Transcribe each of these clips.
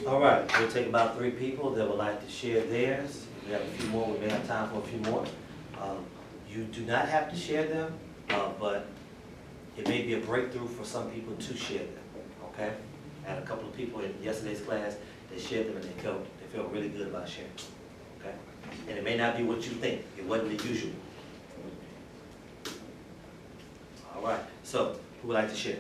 All right, we'll take about 3 people that would like to share theirs. We have a few more, we may have time for a few more. You do not have to share them, but it may be a breakthrough for some people to share them, okay? I had a couple of people in yesterday's class, they shared them and they felt really good about sharing, okay? And it may not be what you think, it wasn't the usual. All right, so who would like to share?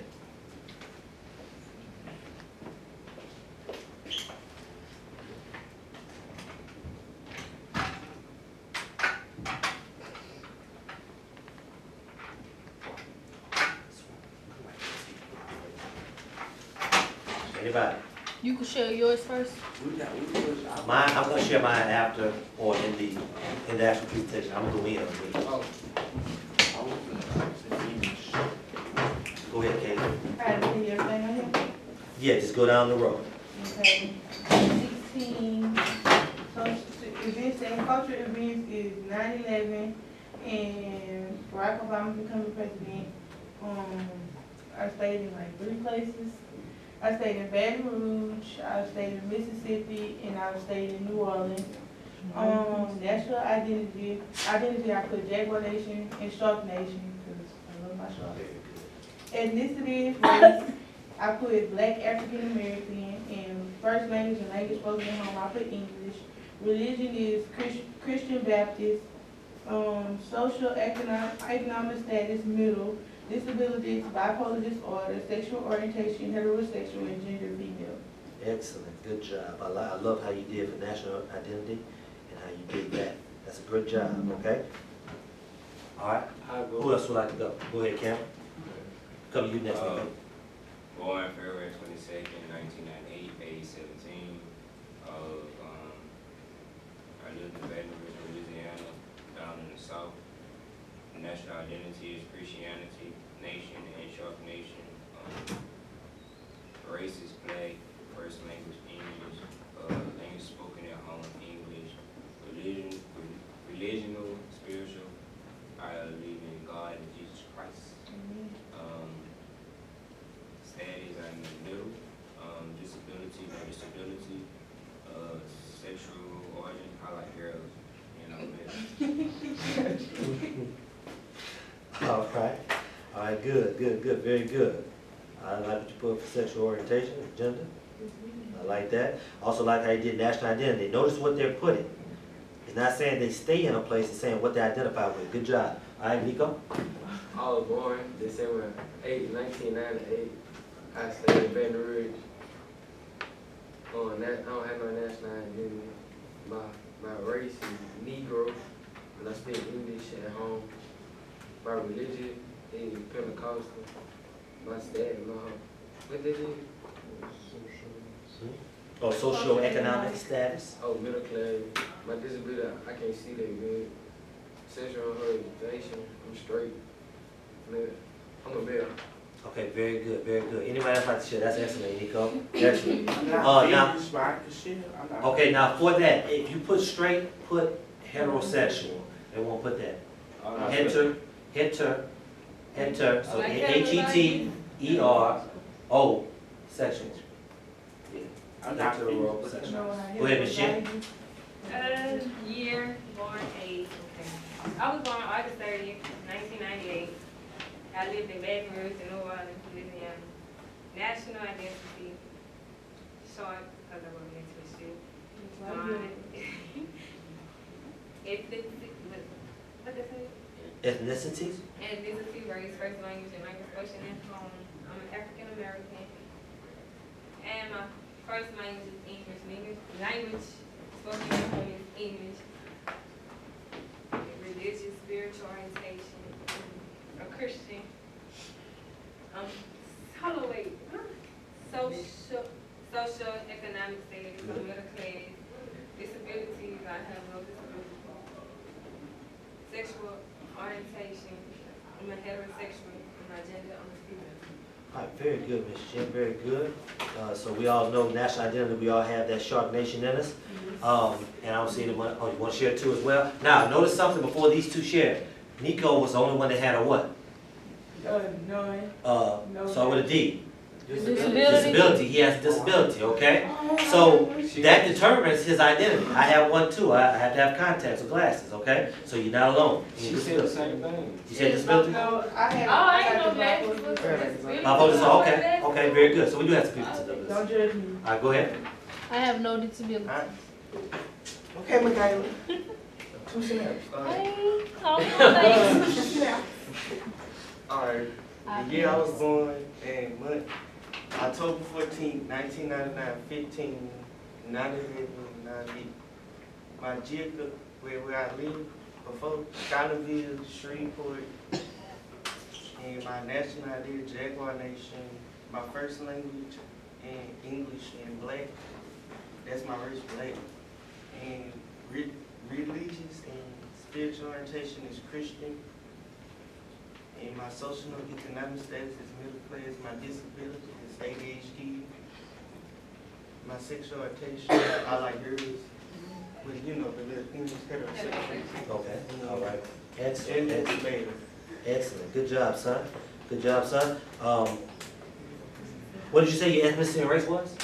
Anybody? You can share yours first. Mine, I'm gonna share mine after or in the actual presentation. I'm gonna go in on it. Oh. Go ahead, Kate. Alright, see everything on here? Yeah, just go down the road. Okay. 16, events and cultural events is 9/11, and Barack Obama becoming president. I stayed in like 3 places. I stayed in Baton Rouge, I stayed in Mississippi, and I stayed in New Orleans. National identity, I put Jaguar Nation and Shark Nation, because I love my sharks. Ethnicity, race, I put Black African American, and first language and language spoken at home, I put English. Religion is Christian Baptist. Social economic status, middle. Disabilities, bipolar disorder, sexual orientation, heterosexual, and gender female. Excellent, good job. I love how you did for national identity and how you did that. That's a good job, okay? All right, who else would like to go? Go ahead, Cam. Come to you next. Nico. Born February 22nd, 1998, age 17. I lived in Baton Rouge, Louisiana, down in the South. National identity is Christianity, nation, and Shark Nation. Race is Black, first language English, language spoken at home English. Religional, spiritual, I believe in God and Jesus Christ. Status, I'm in the middle. Disability, no disability. Sexual origin, I like girls. All right, good, very good. I like what you put for sexual orientation, gender. I like that. Also like how you did national identity. Notice what they're putting. It's not saying they stay in a place, it's saying what they identify with. Good job. All right, Nico? I was born December 8, 1998. I stayed in Baton Rouge. I don't have no national identity. My race is Negro, and I speak English at home. My religion is Pentecostal. My status, what they do? Or socio-economic status? Oh, middle class. My disability, I can't see that good. Sexual orientation, I'm straight. I'm a male. Okay, very good, very good. Anybody else like to share? That's excellent, Nico. Excellent. Now, Okay, now for that, if you put straight, put heterosexual. They won't put that. Heter, so H-E-T-E-R-O, sexual. Yeah. Heterosexual. Go ahead, Ms. Shen. Year, born, age, okay. I was born August 30th, 1998. I lived in Baton Rouge, New Orleans, Louisiana. National identity, short, because I wrote into the shit. What they say? Ethnicities? Ethnicity, race, first language, and language spoken at home. I'm an African American. And my first language is English. Language spoken at home is English. Religious, spiritual orientation. A Christian. Hold on, wait. Social, economic status, I'm middle class. Disabilities, I have no disability. Sexual orientation, I'm a heterosexual, and my gender, I'm a female. All right, very good, Ms. Jen, very good. So we all know national identity, we all have that Shark Nation in us. And I don't see anyone, oh, you want to share too as well? Now, notice something before these two share. Nico was the only one that had a what? None. Start with a D. Disability, he has a disability, okay? So that determines his identity. I have one too, I have to have contacts or glasses, okay? So you're not alone. She said the same thing. You said disability? No, I have. Oh, I ain't got no black the people. black Okay, okay, very good. So we do have some people with one. disabilities. Don't judge me. All right, go ahead. I have no disability. Okay, Michaela. 2 snaps. Hey, how are 2 snaps. Alright, the year I was born and month, October 14th, 1999, 15, 9/11, 9/8. My geography, where I live, before Scotlandville, Shreveport, and my nationality, Jaguar Nation, my first language, and English and black. That's my race, black. And religious and spiritual orientation is Christian. And my social and economic status is middle class. My disability is ADHD. My sexual orientation, I like girls. With, you know, the little things heterosexual. Okay, all right. Excellent, And excellent, male. excellent. Good job, son. Good job, son. What did you say your ethnicity and race was?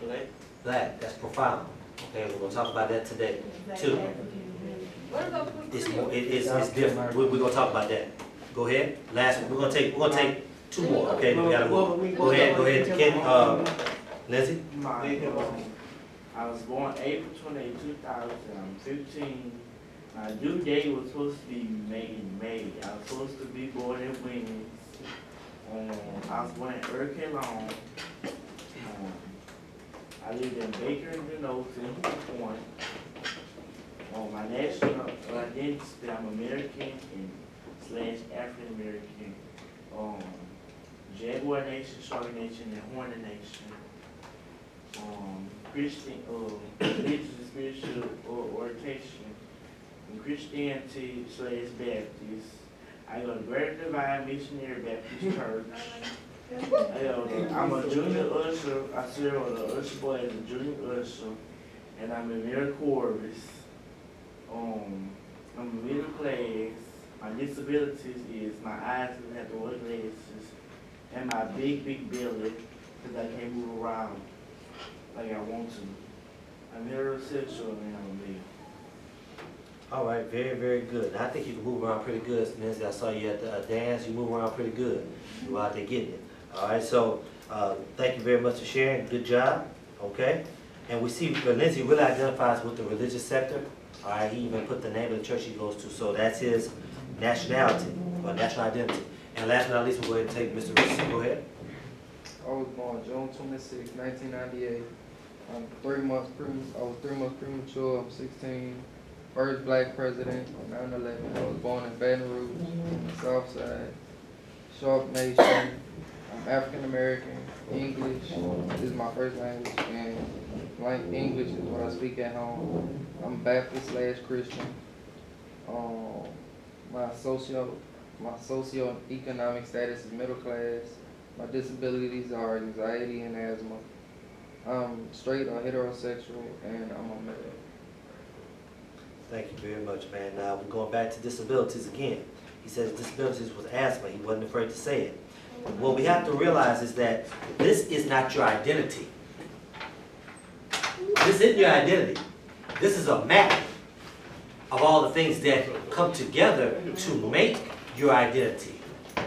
Black. Black, that's profound. Okay, we're gonna talk about that today, too. What are those It's people? more, it's different. We're gonna talk about that. Go ahead. Last one. We're gonna take 2 more, okay? We gotta move. Go ahead, Ken, Lindsay? I was born April 28, 2000. I'm 15. My due date was supposed to be May. I was supposed to be born in Wings. I was born in Hurricane Long. I lived in Baker and Denotes in Hoover Point. My national identity, I'm American and / African American. Jaguar Nation, Shark Nation, and Hornet Nation. Christian, religious and spiritual orientation, and Christianity / Baptist. I go to Greater Divine Missionary Baptist Church. I'm a junior usher. I serve on the usher board as a junior usher, and I'm in Mary Corvus. I'm middle class. My disabilities is my eyes don't have to wear glasses, and my big belly because I can't move around like I want to. I'm heterosexual and I'm a male. All right, very, very good. I think you can move around pretty good, Nancy. I saw you at the dance. You move around pretty good. You were out there getting it. All right, so thank you very much for sharing. Good job. Okay, and we see Lindsay really identifies with the religious sector. All right, he even put the name of the church he goes to, so that's his nationality or national identity. And last but not least, we'll go ahead and take Mr. Reese. Go ahead. I was born June 26, 1998. I was 3 months premature. I'm 16. First black president, 9/11. I was born in Baton Rouge, South Side. Sharp Nation. I'm African American. English is my first language, and English is what I speak at home. I'm Baptist / Christian. My socio-economic status is middle class. My disabilities are anxiety and asthma. I'm straight or heterosexual, and I'm a male. Thank you very much, man. Now, we're going back to disabilities again. He says disabilities was asthma. He wasn't afraid to say it. What we have to realize is that this is not your identity. This isn't your identity. This is a map of all the things that come together to make your identity.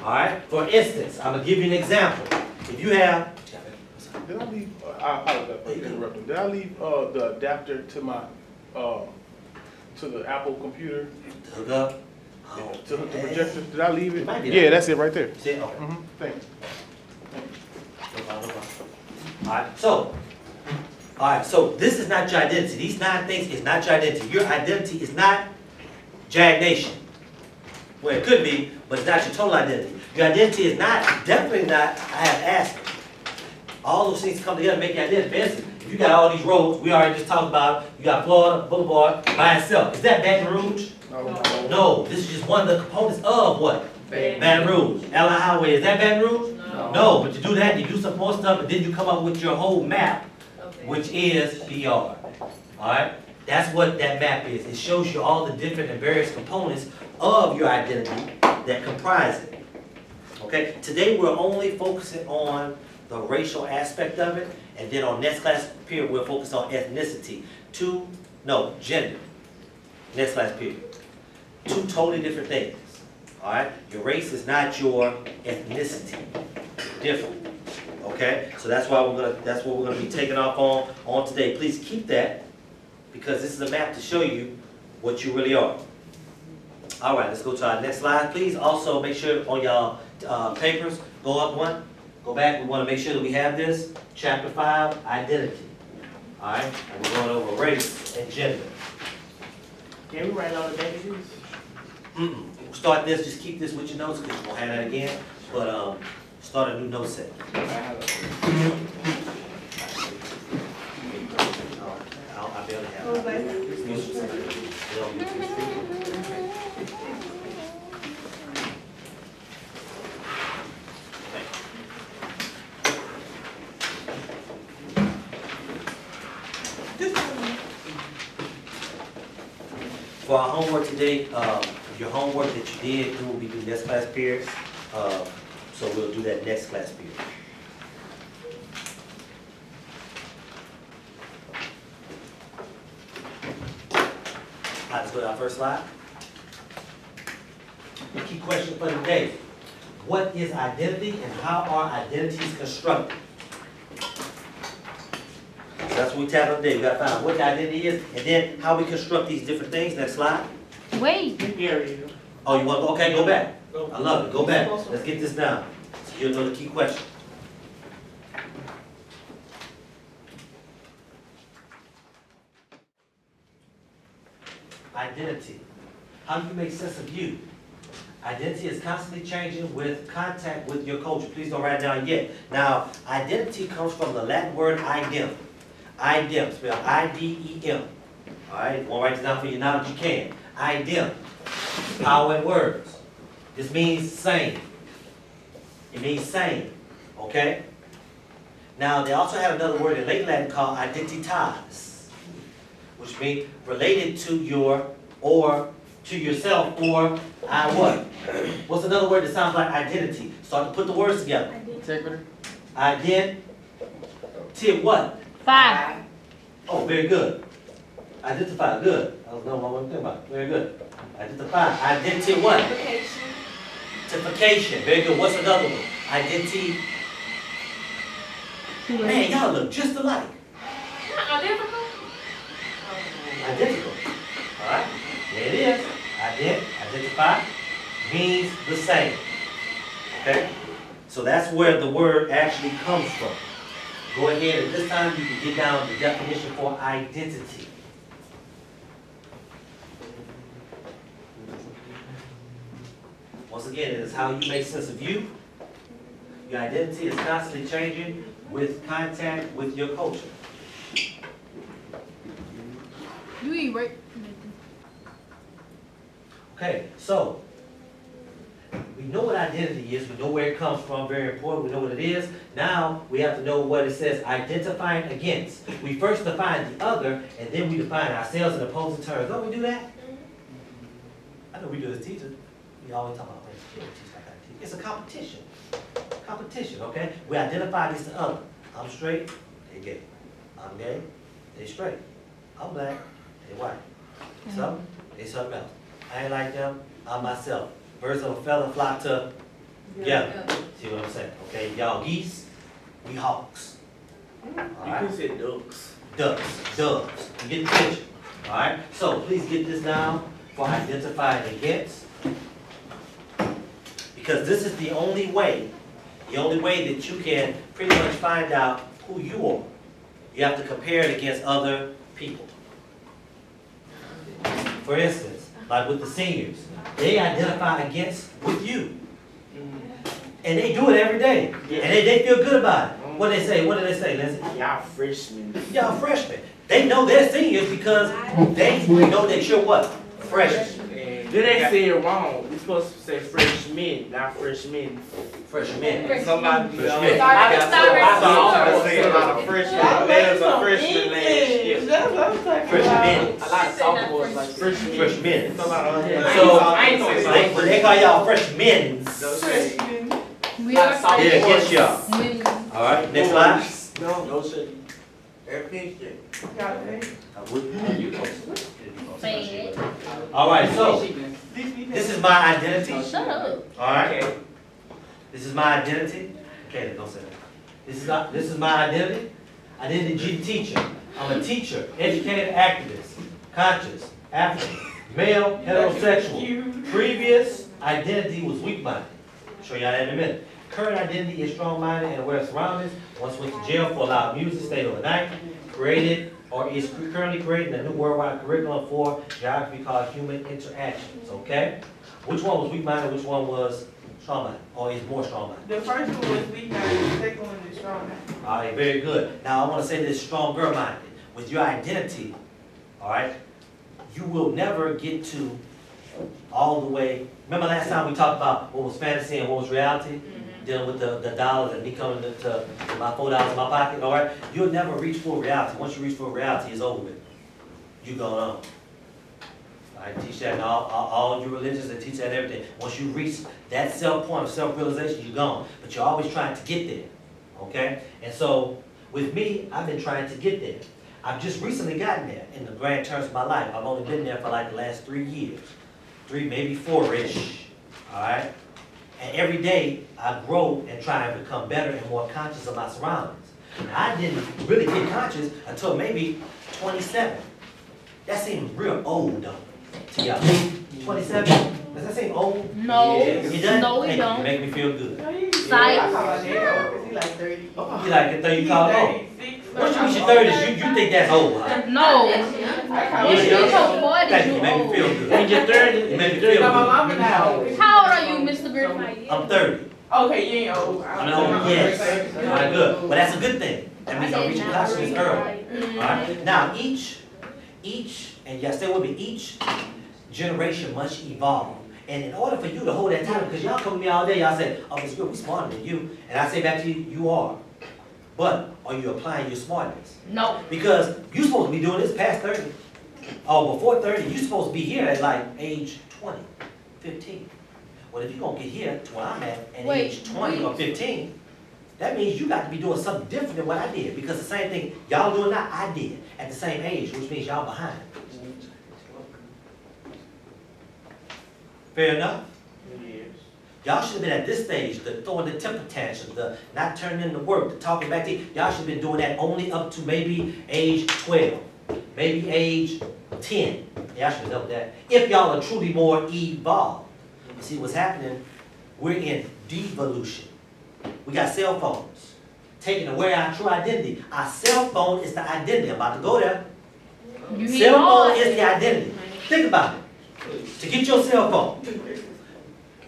All right? For instance, I'm going to give you an example. If you have... Did I leave, I apologize for interrupting. Did I leave the adapter to my, to the Apple computer? Hook up. Oh, To hook the projector? Did I leave it? Might be Yeah, that. that's it right there. See? Okay. Thanks. No problem, no problem. All right, so this is not your identity. These 9 things is not your identity. Your identity is not Jag Nation. Well, it could be, but it's not your total identity. Your identity is not, definitely not, I have asthma. All those things come together to make your identity. For instance, if you got all these roads, we already just talked about, you got Florida Boulevard by itself. Is that Baton Rouge? No, this is just one of the components of what? Baton Rouge. Allen Highway, is that Baton Rouge? No, but you do that, you do some more stuff, and then you come up with your whole map, which is BR. All right? That's what that map is. It shows you all the different and various components of your identity that comprise it. Okay? Today we're only focusing on the racial aspect of it, and then on next class period, we'll focus on ethnicity. Gender. Next class period. Two totally different things, all right? Your race is not your ethnicity, different, okay? So that's what we're gonna be taking off on today. Please keep that, because this is a map to show you what you really are. All right, let's go to our next slide. Please also make sure on y'all papers, go up one, go back. We want to make sure that we have this. Chapter 5, identity. All right, and we're going over race and gender. Can we write all the back of this? We'll start this, just keep this with your notes, because we'll have that again. But start a new note set. I'll be able to have that. For our homework today, your homework that you did, we will be doing next class period. So we'll do that next class period. Let's go to our first slide. The key question for today: what is identity and how are identities constructed? So that's what we tackled today. We gotta find out what the identity is and then how we construct these different things. Next slide. Wait. Oh, you want to, okay, go back. I love it, go back. Let's get this down. So you'll know the key question. Identity. How do you make sense of you? Identity is constantly changing with contact with your culture. Please don't write it down yet. Now, identity comes from the Latin word idem. Idem, spelled I-D-E-M. All right, if you want to write this down for your knowledge, you can. Idem. Power in words. This means same. It means same. Okay? Now, they also had another word in late Latin called identitas, which means related to your, or to yourself, or I what? What's another word that sounds like identity? Start to put the words together. Integrity. Identity what? 5. Oh, very good. Identify, good. I don't know what I'm thinking about. Very good. Identify. Identity what? Identification. Very good. What's another one? Identity. Man, y'all look just alike. Identical? Identical. All right. There it is. Identify means the same. Okay? So that's where the word actually comes from. Go ahead, and this time you can get down the definition for identity. Once again, it is how you make sense of you. Your identity is constantly changing with contact with your culture. You eat right. Okay, so we know what identity is, we know where it comes from, very important, we know what it is. Now we have to know what it says, identifying against. We first define the other, and then we define ourselves in opposing terms. Don't we do that? I know we do as teachers. We always talk about it's a competition. Competition, okay? We identify this to other. I'm straight, they gay. I'm gay, they straight. I'm black, they white. So, they something else. I ain't like them, I'm myself. Birds of a feather flock together. See what I'm saying? Okay, y'all geese, we hawks. All right? You can say ducks. Ducks, doves. You get the picture. All right? So please get this down for identifying against. Because this is the only way that you can pretty much find out who you are. You have to compare it against other people. For instance, like with the seniors, they identify against with you. And they do it every day. And they feel good about it. What do they say? What do they say, Lindsay? Y'all freshmen. Y'all freshmen. They know they're seniors because they know that you're what? Freshmen. Then they say it wrong. We're supposed to say freshmen, not freshmen. Freshmen. Somebody Freshmen. I say a lot of freshmen. There's a freshman last year. That's what I'm talking Freshmen. A lot of sophomores like freshmen. Freshmen. It's a lot of So when they call y'all freshmen, Freshmen. We are they're against y'all. women. All right, next slide. No shaking. Everything's good. Y'all ready? All right, so this is my identity. Shut up. All right. This is my identity. Okay, don't say that. This is my identity. Identity teacher. I'm a teacher, educator, activist, conscious, African, male, heterosexual. Previous identity was weak-minded. Show y'all that in a minute. Current identity is strong-minded and aware of surroundings. Once went to jail for loud music, stayed overnight. Created or is currently creating a new worldwide curriculum for geography called human interactions. Okay? Which one was weak-minded? Which one was strong-minded? Or is more strong-minded? The first one was weak-minded, the second one is strong-minded. All right, very good. Now I want to say this stronger-minded. With your identity, all right, you will never get to all the way. Remember last time we talked about what was fantasy and what was reality? Dealing with the dollars and me coming to my $4 in my pocket, all right? You'll never reach full reality. Once you reach full reality, it's over with. You're going on. I teach that in all your religions and teach that and everything. Once you reach that point of self-realization, you're gone. But you're always trying to get there, okay? And so with me, I've been trying to get there. I've just recently gotten there in the grand terms of my life. I've only been there for like the last 3 years. 3, maybe 4-ish, all right? And every day I grow and try and become better and more conscious of my surroundings. And I didn't really get conscious until maybe 27. That seems real old though, to y'all. 27? Does that seem old? No, It does? no, we Thank you. don't. Make me feel good. Sight. I call my dad old, 'cause he like 30. You like it, 30 you call it old? 36. Once you reach your 30s, you think that's old, huh? No. I call Once my you Yeah. get dad your old. 40s, Thank you, you make me old. feel good. When you're 30, You make me feel No, my good. mama now. How old are you, Mr. Griffin? I'm 30. Okay, you ain't old. I'm old, yes. All right, good. Well, that's a good thing. That means I'm reaching consciousness early. All right. Now, each, and y'all stay with me, each generation must evolve. And in order for you to hold that title, because y'all come to me all day, y'all say, oh, Mr. Griffin, we smarter than you. And I say back to you, you are. But are you applying your smartness? No. Because you're supposed to be doing this past 30. Or before 30, you're supposed to be here at like age 20, 15. Well, if you're going to get here to where I'm at age 20 or 15, that means you got to be doing something different than what I did. Because the same thing y'all doing now, I did at the same age, which means y'all behind. Fair enough? Yes. Y'all should have been at this stage, the throwing the temper tantrums, the not turning in the work, the talking back to you. Y'all should have been doing that only up to maybe age 12, maybe age 10. Y'all should have done that. If y'all are truly more evolved. You see what's happening? We're in devolution. We got cell phones taking away our true identity. Our cell phone is the identity. I'm about to go there. You Cell hard. phone is the identity. Think about it. To get your cell phone,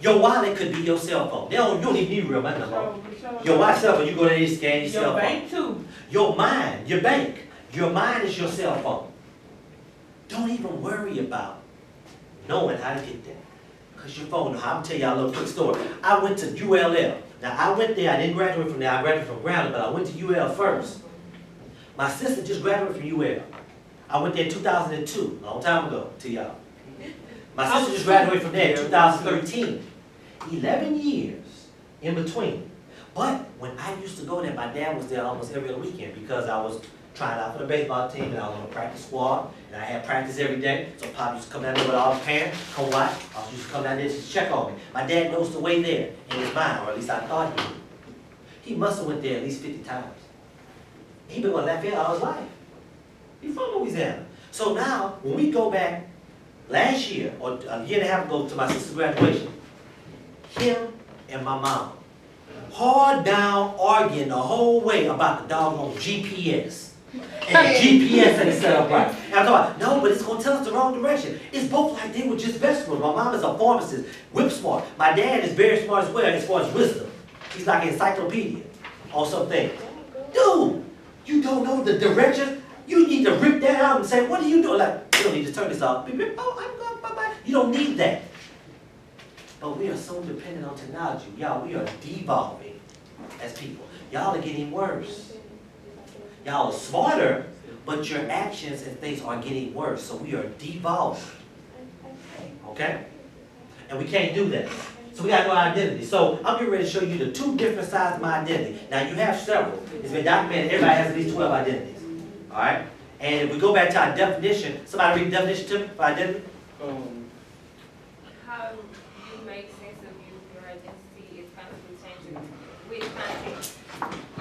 your wallet could be your cell phone. You don't even need real money no more. Your wallet, cell phone, you go there and you scan your cell Your phone. bank too. Your mind, your bank, your mind is your cell phone. Don't even worry about knowing how to get there. Because your phone, I'll tell y'all a little quick story. I went to ULL. Now I went there, I didn't graduate from there, I graduated from Grounded, but I went to UL first. My sister just graduated from UL. I went there in 2002, a long time ago to y'all. My sister just graduated from there in 2013. 11 years in between. But when I used to go there, my dad was there almost every other weekend because I was trying out for the baseball team and I was on the practice squad and I had practice every day. So Pop used to come down there with all the parents, come watch. I used to come down there to check on me. My dad knows the way there in his mind, or at least I thought he did. He must have went there at least 50 times. He been on Lafayette all his life. He's from Louisiana. So now, when we go back last year, or a year and a half ago to my sister's graduation, him and my mom, hard down arguing the whole way about the doggone GPS. And the GPS ain't set up right. And I'm talking about, no, but it's gonna tell us the wrong direction. It's both like they were just vegetables. My mom is a pharmacist, whip smart. My dad is very smart as well as far as wisdom. He's like an encyclopedia on something. Dude, you don't know the directions? You need to rip that out and say, what are you doing? Like, you don't need to turn this off. Oh, I'm going, bye-bye. You don't need that. But we are so dependent on technology. Y'all, we are devolving as people. Y'all are getting worse. Y'all are smarter, but your actions and things are getting worse. So we are devolving. Okay? And we can't do that. So we gotta know our identity. So I'm getting ready to show you the 2 different sides of my identity. Now you have several. It's been documented, everybody has at least 12 identities. Alright? And if we go back to our definition, somebody read the definition to me for identity? How you make sense of you, your identity is constantly changing with context.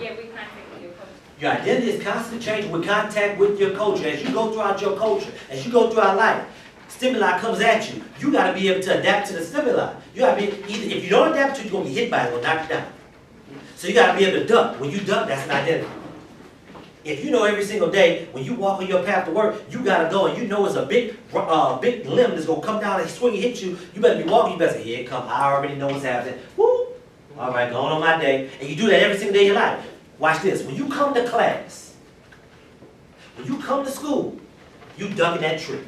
Yeah, with context with your culture. Your identity is constantly changing with contact with your culture. As you go throughout your culture, as you go throughout life, stimuli comes at you. You gotta be able to adapt to the stimuli. You gotta be, either if you don't adapt to it, you're gonna be hit by it, or knock you down. So you gotta be able to duck. When you duck, that's an identity. If you know every single day, when you walk on your path to work, you gotta go, and you know it's a big limb that's gonna come down and swing and hit you, you better be walking, you better say, here it come, I already know what's happening. Woo! All right, going on my day. And you do that every single day of your life. Watch this, when you come to class, when you come to school, you ducking that tree.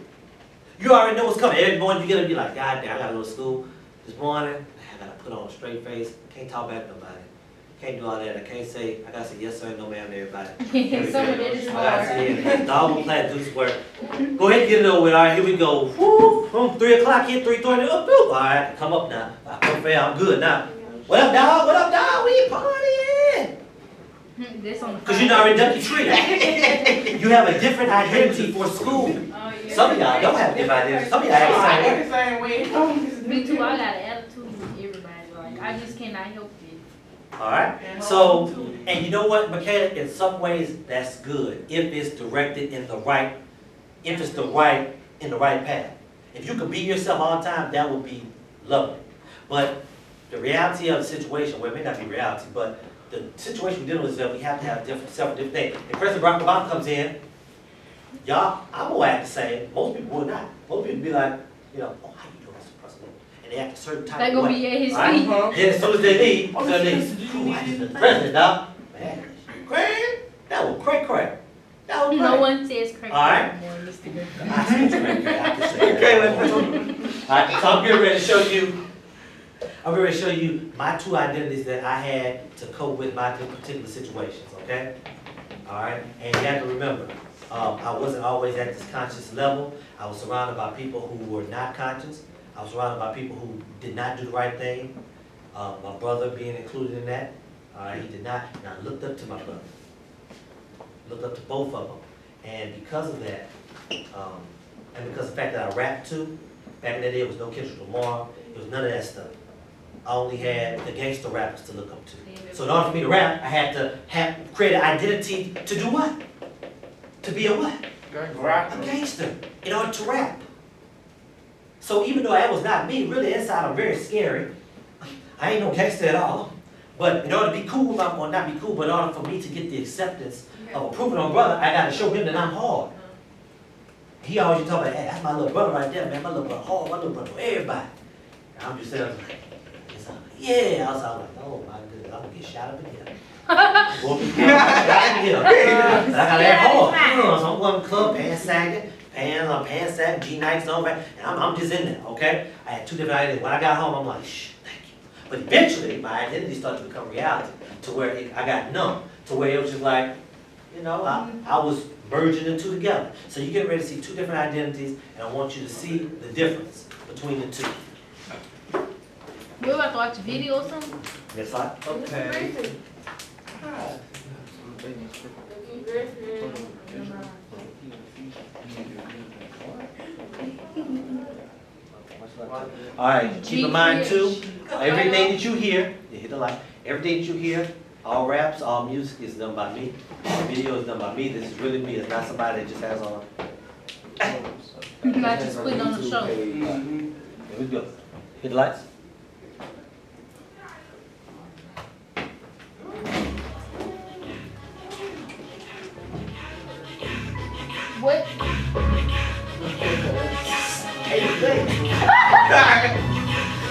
You already know what's coming. Every morning you get up and be like, God damn, I gotta go to school this morning. I gotta put on a straight face. Can't talk back to nobody. Can't do all that. I can't say, I gotta say yes sir and no ma'am to everybody. Some of it is I gotta hard. say, dog won't plan to do this work. Go ahead and get it over with. All right, here we go. Woo, boom, 3 o'clock here, 3:30. Up, all right, come up now. I'm good now. What up, dog? What up, dog? We partying. This on the. Because you done already ducked your tree. You have a different identity for school. Oh, yeah. Some of y'all don't have a different identity. Some of y'all have the same way. Same way. Me too, I got an attitude with everybody, like, I just cannot help it. Alright? So, and you know what, Michaela, in some ways, that's good. If it's directed in the right, if it's in the right path. If you can be yourself all the time, that would be lovely. But the reality of the situation, well, it may not be reality, but the situation we're dealing with is that we have to have several different things. If President Barack Obama comes in, y'all, I won't act the same. Most people will not. Most people be like, you know, oh, how you doing, Mr. President? And they act a certain type They of gonna way. be at his All right? feet. Then as soon as they leave, ooh, I just been the president, dog. Man, crack. That was crack. That was No crack. one says crack. All right. I see crack. I can say that. All right, so I'm getting ready to show you. I'm going to show you my 2 identities that I had to cope with my particular situations, okay? All right, and you have to remember, I wasn't always at this conscious level. I was surrounded by people who were not conscious. I was surrounded by people who did not do the right thing. My brother being included in that. All right, he did not, and I looked up to my brother. Looked up to both of them. And because of that, and because of the fact that I rapped too, back in the day it was no Kendrick Lamar, it was none of that stuff. I only had the gangster rappers to look up to. So in order for me to rap, I had to create an identity to do what? To be a what? A gangster, in order to rap. So even though that was not me, really inside I'm very scary. I ain't no gangster at all. But in order to be cool with my, or not be cool, but in order for me to get the acceptance of approving on brother, I gotta show him that I'm hard. He always talk about, hey, that's my little brother right there, man. My little brother hard, my little brother everybody. And I'm just saying, yeah, I was like, oh my goodness, I'm gonna get shot up in here. Gonna be shot in here. I gotta act hard. So I'm going to the club, pants sagging, pants sagging, G-Nikes on, and I'm just in there, okay? I had 2 different identities. When I got home, I'm like, shh, thank you. But eventually, my identity started to become reality, to where I got numb, to where it was just like, you know, I was merging the 2 together. So you get ready to see 2 different identities, and I want you to see the difference between the 2. We're about to watch a video or something? Next slide. Okay. All right, keep in mind too, everything that you hear, you hit the light, everything that you hear, all raps, all music is done by me. All video is done by me. This is really me. It's not somebody that just has on. Not just putting on the show. Here we go. Hit the lights. What?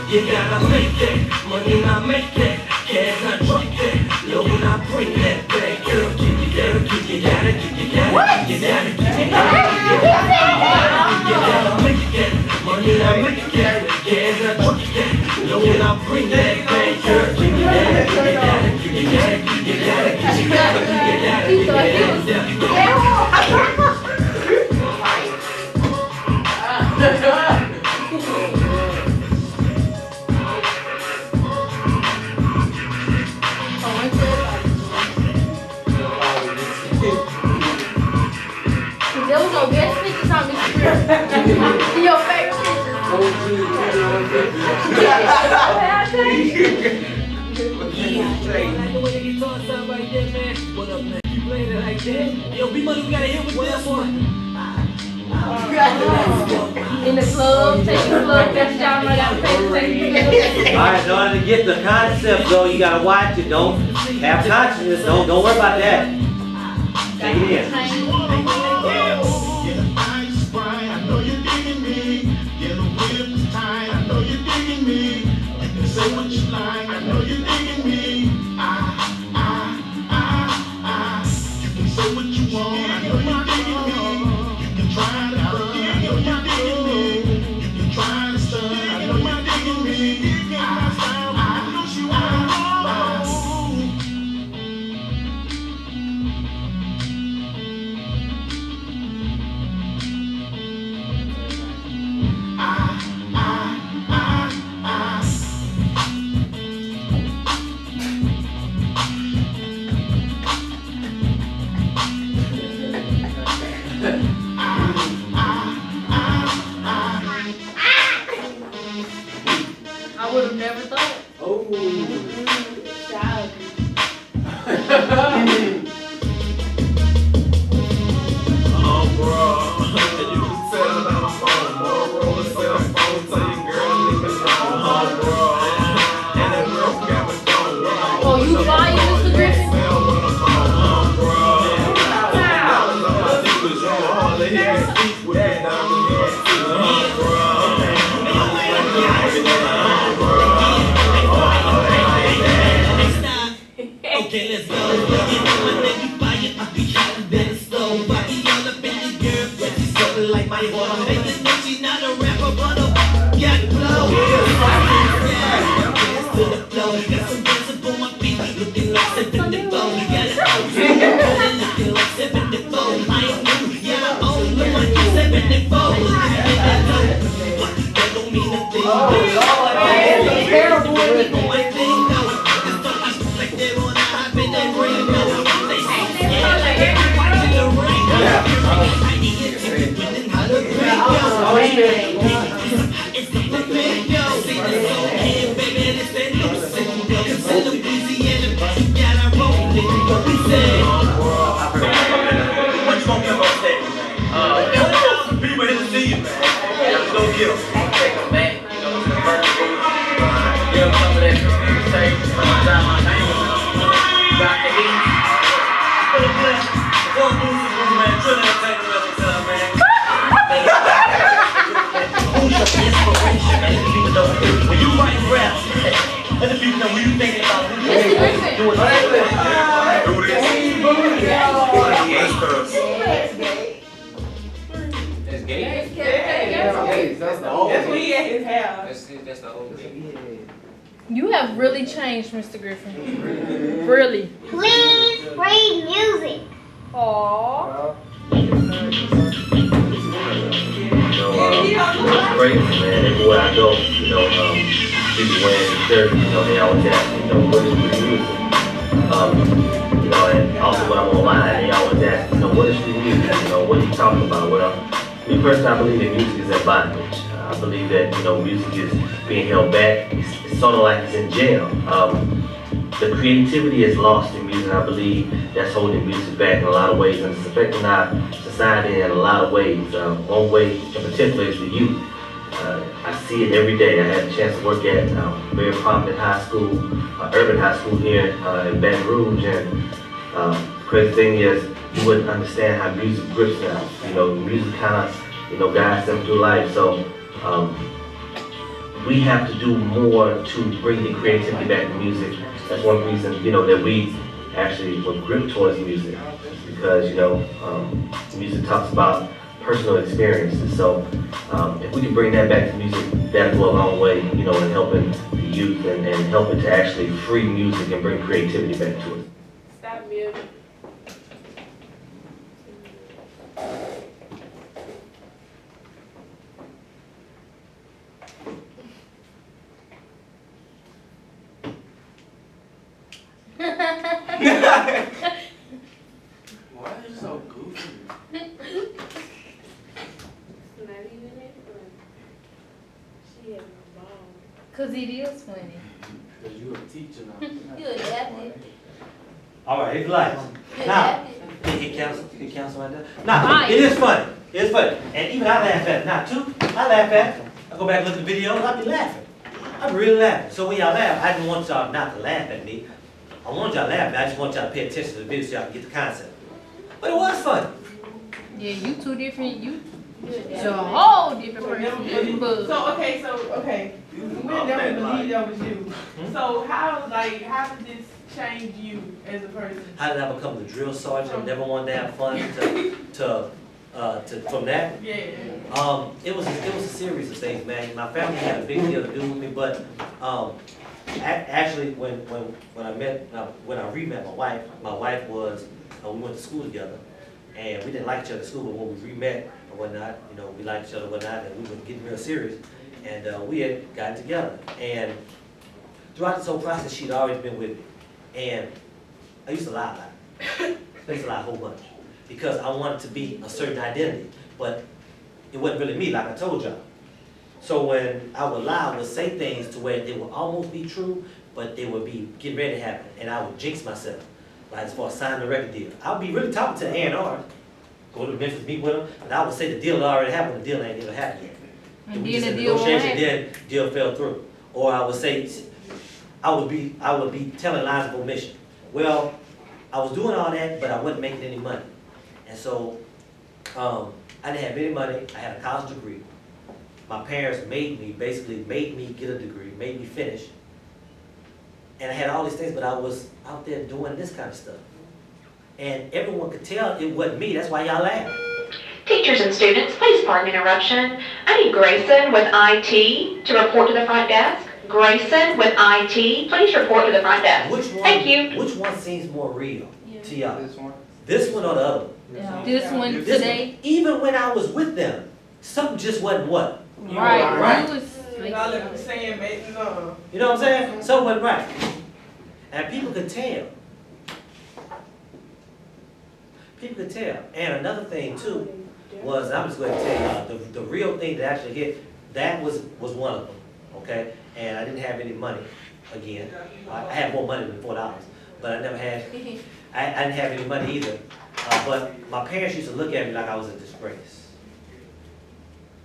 You gotta make that money, not make that cash, not drop that low, not bring that back. Girl, keep it down, keep it down, keep it down, keep it down, keep it down. You gotta make that money, not make that cash, not drop that low, not bring that back. Girl, keep it down, keep it down, keep it down, keep it down, keep it down, keep it down, keep it down. In the club, taking club pictures, y'all know I gotta pay to take pictures. Alright, in order to get the concept though, you gotta watch it, don't have consciousness, don't worry about that. Take it in. Say what you like, I know you're digging me. You can say what you want, I know you're digging me. You can try to front, I know you're digging me. You can try to stun, I know you're digging me. I would have never thought. Oh. Child. Oh, bro. You can tell it on the phone, bro. Roll a cell phone, tell your girl, leave me alone. Oh, bro. And that girl got me going. Oh, you buy it, Mr. Griffin? Oh, bro. I think it was wrong. All the hair deep with me down the road. Oh, bro. Okay, let's go. You know my name be fire, I be hot, better slow. I be all up in the girl, but she's something like my water. Make the know she not a rapper, but a got flow. Dance to the flow, got some dancing on my feet, looking like 74. You got it out, looking like 74. I ain't new, yeah, I'm old, look like you 74. That don't mean a thing. Oh, Lord, that's terrible. My thing, no, it's talking like they wanna. When you write raps, let the people know what you thinking about. Do That's gay. That's the old. That's what he had his hair. That's the old gay. You have really changed, Mr. Griffin. Really. Please play music. Aww. It's great, man. Everywhere I go, people wearing the shirt, they always ask me, what is the music? And also when I'm online, they always ask, what is the music? What are you talking about? Well, me personally, I believe that music is in bondage. I believe that, music is being held back. It's sort of like it's in jail. The creativity is lost in music. I believe that's holding music back in a lot of ways, and it's affecting our society in a lot of ways. One way in particular is the youth. I see it every day. I had a chance to work at a very prominent high school, urban high school here in Baton Rouge, and the crazy thing is, you wouldn't understand how music grips them. Music kind of, guides them through life. So we have to do more to bring the creativity back to music. That's one reason, that we actually were gripped towards music, because, music talks about personal experiences. So if we can bring that back to music, that'll go a long way, in helping the youth and helping to actually free music and bring creativity back to it. Stop music. Why is it so goofy? Not even that funny. She had a ball. Cause it is funny. Cause you a teacher now. You adapted. Alright, it's lights. You Now, adapted. he cancel right there. Now, it is funny. It's funny. And even I laugh at it now too. I laugh at it. I go back and look at the videos, I be laughing. I be really laughing. So when y'all laugh, I didn't want y'all not to laugh at me. I want y'all to laugh, but I just want y'all to pay attention to the video so y'all can get the concept. But it was funny. Yeah, you two different, you, so a whole different person. But Okay, we'll never believe that was you. So how did this change you as a person? How did I become the drill sergeant? Never wanted to have fun from that. Yeah. It was a series of things, man. My family had a big deal to do with me, but actually, when I re-met my wife was we went to school together, and we didn't like each other at school, but when we re-met or whatnot, we liked each other and whatnot, and we were getting real serious, and we had gotten together, and throughout this whole process, she'd always been with me, and I used to lie a lot. I used to lie a whole bunch, because I wanted to be a certain identity, but it wasn't really me, like I told y'all. So when I would lie, I would say things to where they would almost be true, but they would be getting ready to happen, and I would jinx myself. Like as far as signing the record deal, I would be really talking to A&R, go to Memphis, meet with them, and I would say the deal had already happened, the deal ain't even happened yet. And We then just the in deal won't negotiation, happen. then deal fell through. Or I would say, I would be telling lies of omission. Well, I was doing all that, but I wasn't making any money. And so, I didn't have any money, I had a college degree. My parents basically made me get a degree, made me finish. And I had all these things, but I was out there doing this kind of stuff. And everyone could tell it wasn't me, that's why y'all laugh. Teachers and students, please pardon the interruption. I need Grayson with IT to report to the front desk. Grayson with IT, please report to the front desk. Thank you. Which one seems more real to y'all? This one. This one or the other one? This one This today, one. Even when I was with them, something just wasn't what? right, you was All like, I'm saying, man, no. You know what I'm saying? Something wasn't right. And people could tell. People could tell. And another thing too was, I'm just going to tell y'all, the real thing that actually hit, that was one of them, okay? And I didn't have any money, again. I had more money than $4, but I never had, I didn't have any money either. But my parents used to look at me like I was a disgrace.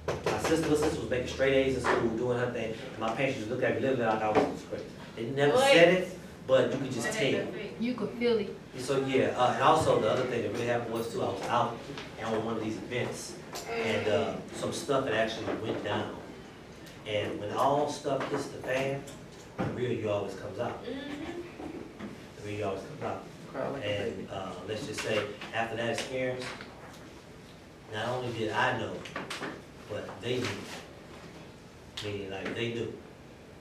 My sister was making straight A's in school, doing her thing, and my parents used to look at me literally like I was a disgrace. They never said it, but you could just tell. you could feel it. So yeah, and also the other thing that really happened was too, I was out on one of these events, and some stuff had actually went down. And when all stuff hits the fan, the real you always comes out. The real you always comes out. And let's just say, after that experience, not only did I know, but they knew. Meaning, like, they knew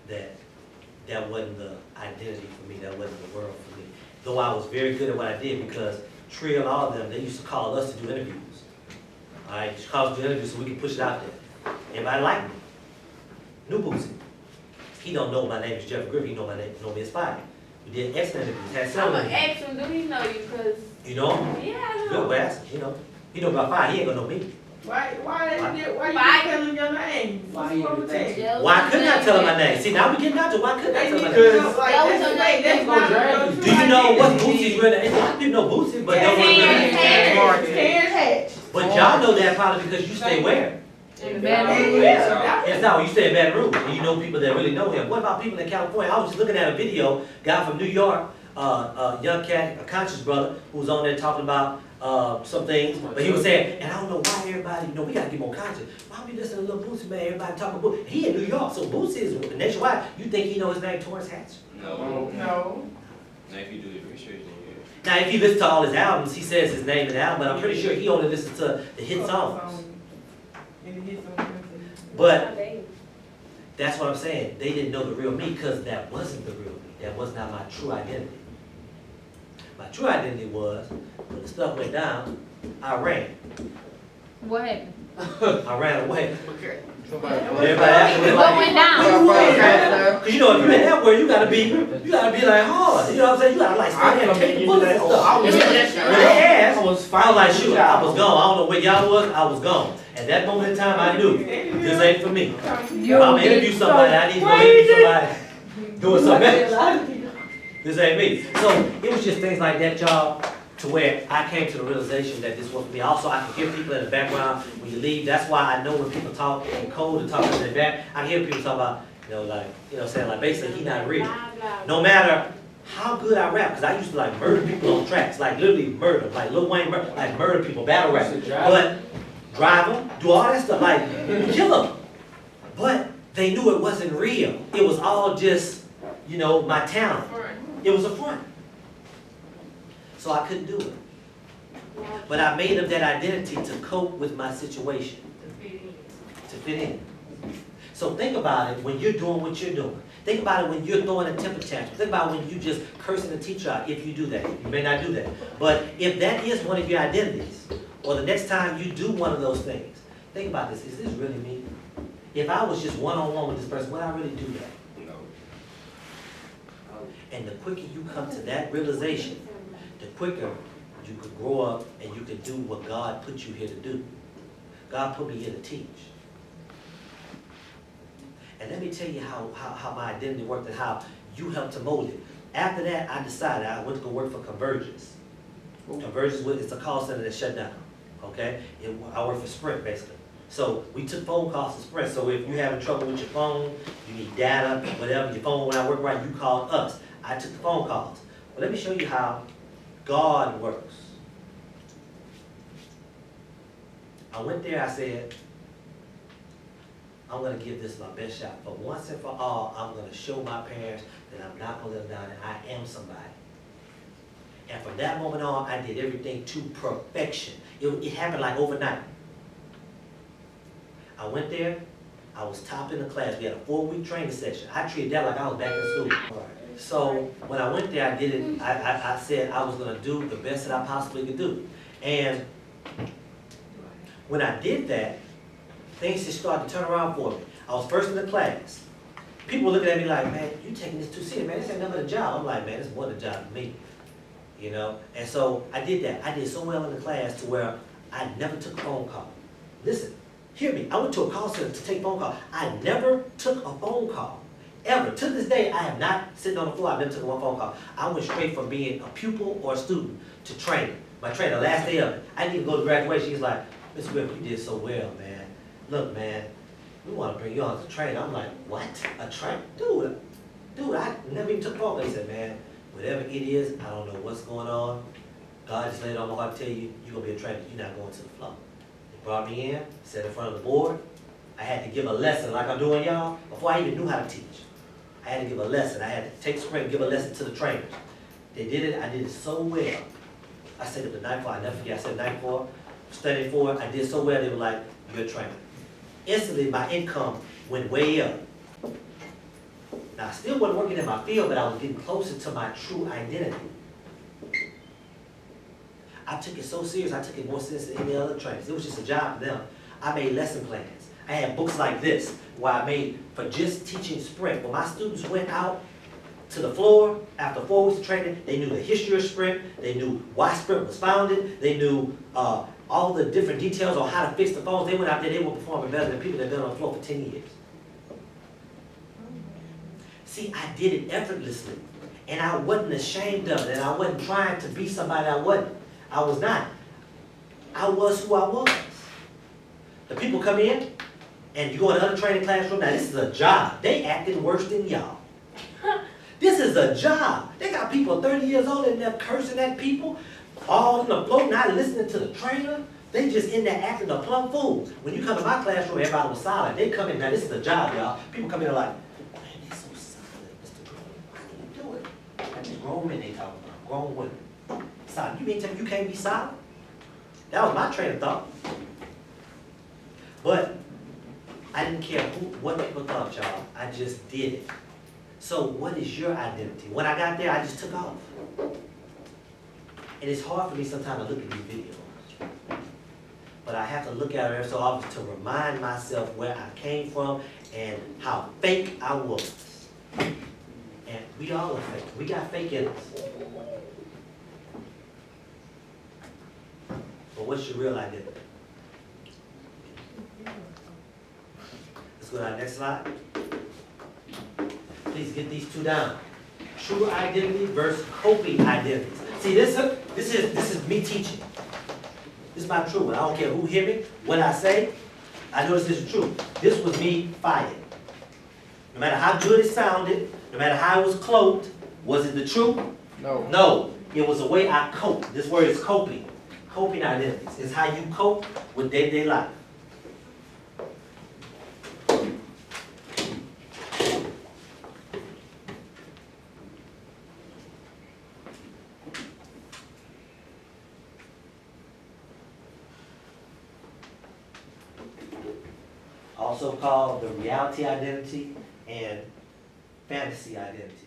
that wasn't the identity for me, that wasn't the world for me. Though I was very good at what I did, because Trill and all of them, they used to call us to do interviews. All right, just call us to do interviews so we can push it out there. Everybody liked me. New Boosie. He don't know my name is Jeff Griffin, he know me as Spidey. We did excellent interviews, had I'm several gonna interviews. ask him, do he know you? Cause You know him? yeah, I Good, know. well, ask him, you know. He know about five, he ain't gonna know me. Why you tell them your name? What's wrong with that? Why couldn't I tell him my name? See, now we getting out to why couldn't I They tell need him to my name? know, like, that's not a Do you know what Boosie's real name? A lot of people know Boosie, but don't know his name. Terrence Hatch. But y'all know that probably because you stay where? It's not, you stay in Baton Rouge, and you know people that really know him. What about people in California? I was just looking at a video, guy from New York, young cat, a conscious brother, who was on there talking about some things, but he was saying, and I don't know why everybody, we gotta get more conscious. Why we listen to little Boosie, man? Everybody talking about Boosie. He in New York, so Boosie is nationwide. You think he know his name, Torrance Hatch? No. No. Now, if you do your research, then yeah. Now, if you listen to all his albums, he says his name in the album, but I'm pretty sure he only listens to the hit songs. But that's what I'm saying. They didn't know the real me because that wasn't the real me. That was not my true identity. My true identity was, when the stuff went down, I ran. What happened? I ran away. Somebody. Everybody asked me, What went down? Cause you know, if you're in that world, you gotta be like hard. You know what I'm saying? You gotta like stand there and take the bullets and stuff. When they asked, I was like, shoot, I was gone. I don't know where y'all was, I was gone. At that moment in time, I knew this ain't for me. If I'm gonna interview somebody, I need to go interview somebody doing something else. This ain't me. So it was just things like that, y'all. to where I came to the realization that this was for me. Also, I can hear people in the background when you leave. That's why I know when people talk in code and talk in the back, I hear people talk about, saying like basically he not real. No matter how good I rap, because I used to like murder people on tracks, like literally murder, like Lil Wayne like murder people, battle rap. But drive them, do all that stuff, like kill them. But they knew it wasn't real. It was all just, my talent. It was a front. So I couldn't do it. But I made up that identity to cope with my situation. To fit in. So think about it when you're doing what you're doing. Think about it when you're throwing a temper tantrum. Think about when you just cursing the teacher out, if you do that. You may not do that. But if that is one of your identities, or the next time you do one of those things, think about this. Is this really me? If I was just one-on-one with this person, would I really do that? No. And the quicker you come to that realization, the quicker you could grow up and you could do what God put you here to do. God put me here to teach. And let me tell you how my identity worked and how you helped to mold it. After that, I decided I went to go work for Convergence. Convergence, it's a call center that shut down, okay? I work for Sprint, basically. So we took phone calls to Sprint. So if you're having trouble with your phone, you need data, whatever, your phone won't work right, you called us. I took the phone calls. But let me show you how God works. I went there, I said, I'm going to give this my best shot. But once and for all, I'm going to show my parents that I'm not going to let them down and I am somebody. And from that moment on, I did everything to perfection. It happened like overnight. I went there, I was top in the class. We had a 4-week training session. I treated that like I was back in school. So when I went there, I did it, I said I was going to do the best that I possibly could do. And when I did that, things just started to turn around for me. I was first in the class. People were looking at me like, man, you taking this too serious, man. This ain't nothing but a job. I'm like, man, it's more than a job to me. And so I did that. I did so well in the class to where I never took a phone call. Listen, hear me. I went to a call center to take a phone call. I never took a phone call. Ever. To this day, I have not sitting on the floor. I've never taken one phone call. I went straight from being a pupil or a student to training. My training, the last day of it. I didn't even go to graduation. He's like, Mr. Griffin, you did so well, man. Look, man, we want to bring you on as a trainer. I'm like, what? A trainer? Dude, I never even took a phone call. He said, man, whatever it is, I don't know what's going on. God just laid it on my heart to tell you, you're going to be a trainer. You're not going to the floor. He brought me in, sat in front of the board. I had to give a lesson like I'm doing y'all before I even knew how to teach. I had to give a lesson. I had to take sprint and give a lesson to the trainers. They did it. I did it so well. I said it the night before. I never forget. I said night before, studying for it. I did so well. They were like, you're a trainer. Instantly, my income went way up. Now, I still wasn't working in my field, but I was getting closer to my true identity. I took it so serious. I took it more serious than any other trainers. It was just a job for them. I made lesson plans. I had books like this where I made for just teaching sprint. When my students went out to the floor after 4 weeks of training, they knew the history of sprint. They knew why sprint was founded. They knew all the different details on how to fix the phones. They went out there, they were performing better than people that have been on the floor for 10 years. See, I did it effortlessly. And I wasn't ashamed of it. And I wasn't trying to be somebody I wasn't. I was not. I was who I was. The people come in, and you go in another training classroom. Now, this is a job. They acting worse than y'all. This is a job. They got people 30 years old in there cursing at people, all on the floor, not listening to the trainer. They just in there acting a plumb fool. When you come to my classroom, everybody was silent. They come in, now this is a job, y'all. People come in like, man, they so silent, Mr. Green. Why do you do it? And these grown men they talking about, grown women. Silent. You mean tell me you can't be silent? That was my train of thought. But I didn't care what people thought, y'all. I just did it. So what is your identity? When I got there, I just took off. And it's hard for me sometimes to look at these videos. But I have to look at it every so often to remind myself where I came from and how fake I was. And we all are fake. We got fake in us. But what's your real identity? Let's go to our next slide. Please get these two down. True identity versus coping identities. See, this is me teaching. This is my truth. I don't care who hear me, what I say. I know this is true. This was me fired. No matter how good it sounded, no matter how it was cloaked, was it the truth? No. No. It was the way I cope. This word is coping. Coping identities. It's how you cope with day-to-day life. Also called the reality identity and fantasy identities.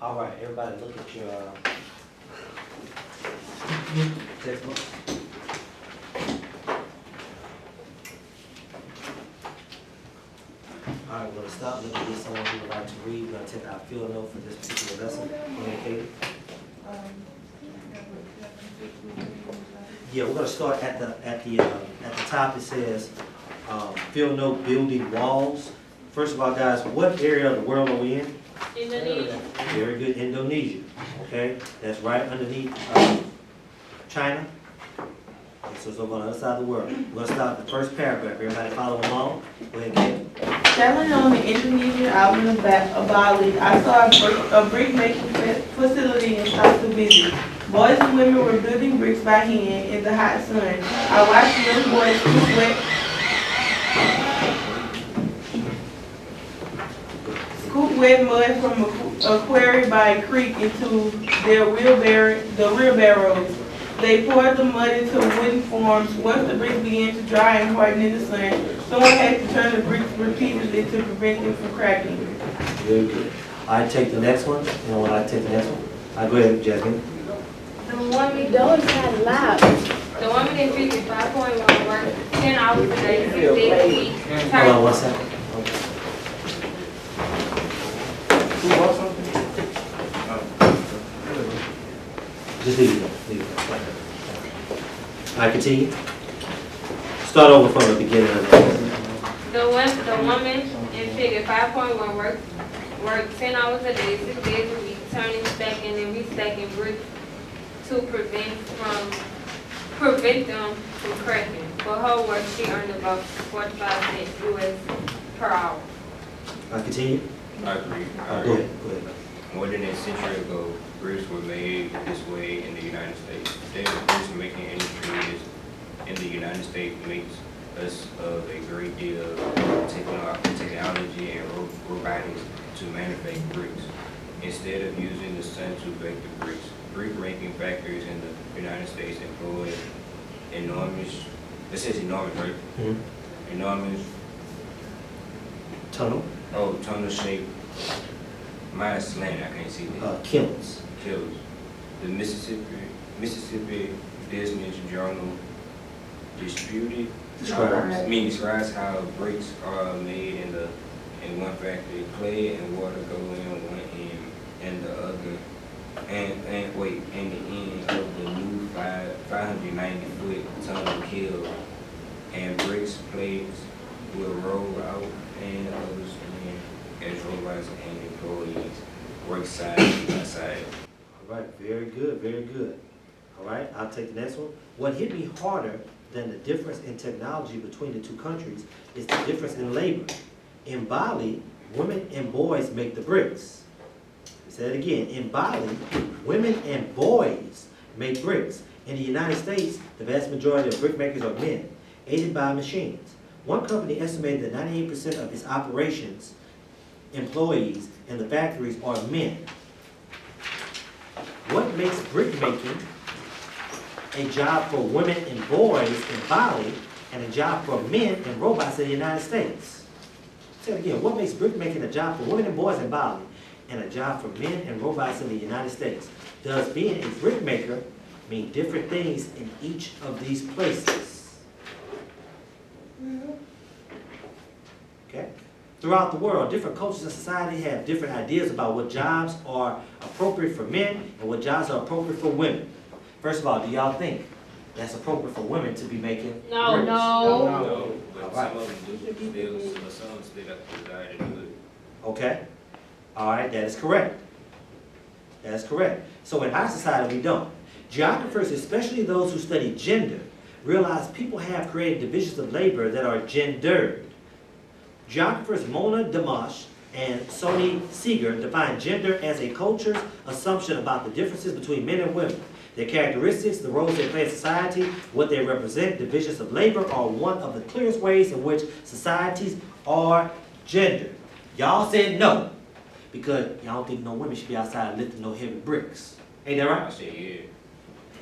All right, everybody look at your textbook. All right, we're gonna stop. Look at this. Someone who would like to read. We're gonna take our field note for this particular lesson. Okay. Yeah, we're gonna start at the top. It says field note building walls. First of all, guys, what area of the world are we in? Indonesia. Very good, Indonesia. Okay, that's right underneath China. So it's over on the other side of the world. We're gonna start the first paragraph. Everybody follow along. Go ahead, Kate. Traveling on the Indonesian island of Bali, I saw a brick making facility and stopped to visit. Boys and women were building bricks by hand in the hot sun. I watched young boys scoop wet mud from a quarry by a creek into their wheelbarrows. They poured the mud into wooden forms. Once the bricks began to dry and harden in the sun, someone had to turn the bricks repeatedly to prevent them from cracking. Very good. I take the next one. You know what? I take the next one. Go ahead, Jasmine. The woman don't sound loud. The woman in 55.1 work 10 hours a day, 6 days a week. Hold on 1 second. Who bought something? Just leave it. Leave it. I continue. Start over from the beginning of the The woman in figure 5.1 work 10 hours a day, 6 days a week, turning, stacking, and restacking bricks to prevent them from cracking. For her work, she earned about 45 cents US per hour. I continue. I agree. Go ahead. More than a century ago, bricks were made this way in the United States. The bricks making industry in the United States makes us of a great deal of technology and robotics to manufacture bricks. Instead of using the sun to bake the bricks, brick-making factories in the United States employ enormous, it says enormous, right? Mm-hmm. Enormous Tunnel. Oh, tunnel shape. Mine is slant, I can't see that. Kilns. Kills. The Mississippi Business Journal describes how bricks are made in one factory. Clay and water go in one end, and the other, and the end of the new 590-foot tunnel kill, and bricks plates will roll out, and others as robots and employees work side by side. All right, very good, very good. All right, I'll take the next one. What hit me harder than the difference in technology between the two countries is the difference in labor. In Bali, women and boys make the bricks. Say it again. In Bali, women and boys make bricks. In the United States, the vast majority of brick makers are men, aided by machines. One company estimated that 98% of its operations employees in the factories are men. What makes brick making a job for women and boys in Bali and a job for men and robots in the United States? Say it again. What makes brick making a job for women and boys in Bali and a job for men and robots in the United States? Does being a brick maker mean different things in each of these places? Okay? Throughout the world, different cultures and society have different ideas about what jobs are appropriate for men and what jobs are appropriate for women. First of all, do y'all think that's appropriate for women to be making No. bricks? No, but All right. some of them do still, some still have the desire to do it. Okay? All right, that is correct. That is correct. So in our society, we don't. Geographers, especially those who study gender, realize people have created divisions of labor that are gendered. Geographers Mona Dimash and Sony Seeger define gender as a culture's assumption about the differences between men and women. Their characteristics, the roles they play in society, what they represent, divisions of labor are one of the clearest ways in which societies are gendered. Y'all said no, because y'all don't think no women should be outside lifting no heavy bricks. Ain't that I right? said, yeah.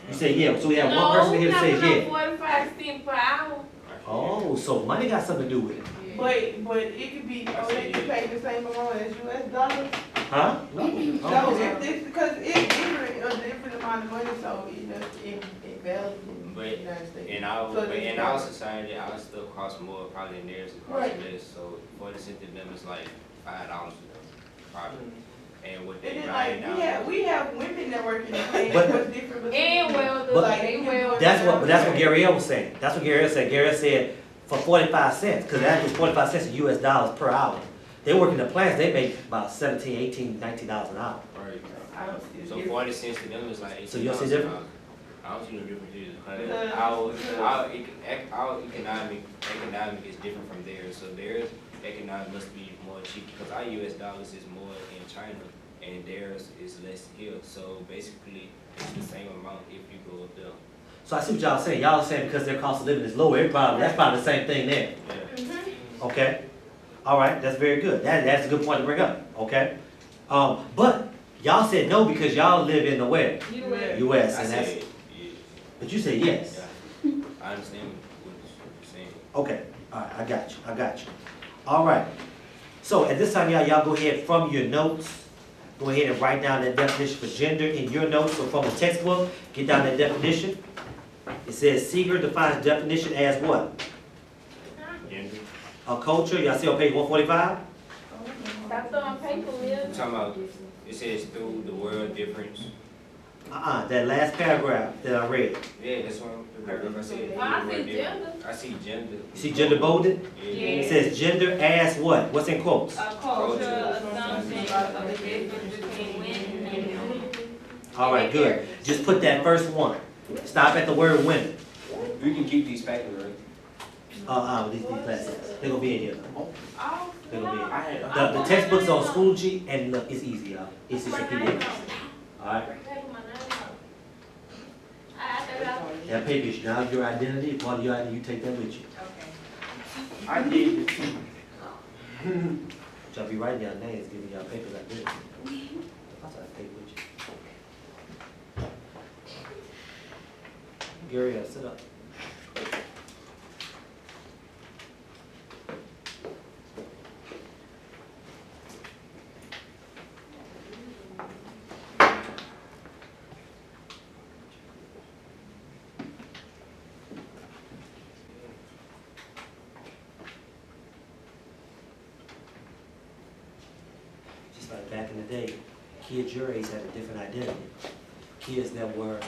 You say yeah, so we have one person here that says yeah. 45 cents per hour. Oh, so money got something to do with it. But it could be, they get paid the same amount as US dollars. Huh? So if this, because it's different, a different amount of money, so it values in the But United States. in our, So but it's in our different. society, ours still cost more probably than theirs, it costs Right. less. So 40 cents to them is like $5 to them, probably. And what And they then buy like, now. we have women that work in the plant, But- what's different between. And welders, But- they weld. That's what Gabrielle was saying. That's what Gabrielle said. Gabrielle said for 45 cents, because that was 45 cents in US dollars per hour. They work in the plants, they make about 17, 18, 19 dollars an hour. Right. I don't see it So different. 40 cents to them is like $18. So you don't see different? I don't see no difference either. Because- Our economic is different from theirs. So theirs economic must be more cheap because our US dollars is more in China and theirs is less here. So basically, it's the same amount if you go up there. So I see what y'all saying. Y'all are saying because their cost of living is lower, that's probably the same thing there. Yeah. Okay? All right, that's very good. That's a good point to bring up. Okay? But y'all said no because y'all live in the where? US, I and that's, said, yeah. but you said yes. Yeah. I understand what you're saying. Okay, all right, I got you. All right. So at this time, y'all go ahead from your notes. Go ahead and write down that definition for gender in your notes or from the textbook. Get down that definition. It says Seeger defines definition as what? Gender. A culture. Y'all see on page 145? Stop throwing paper, Will. I'm talking about, it says through the world difference. That last paragraph that I read. Yeah, that's what the paragraph I said. Oh, I see Word difference. gender. I see gender. You see gender bolded? Yeah. It says gender as what? What's in quotes? A culture, assumption of the difference between women and men. All right, good. Just put that first one. Stop at the word women. We can keep these packets, right? These classes. They're gonna be in here. Oh, They're gonna be in I here. had, The textbook's on Schoology, and look, it's easy, y'all. It's just a PDF. All right. That paper is now your identity. Part of your identity, you take that with you. Okay. I did it too. Y'all be writing y'all names, giving y'all papers like this. I'll take that paper with you. Gary, sit up. Just like back in the day, kids your age had a different identity. Kids that were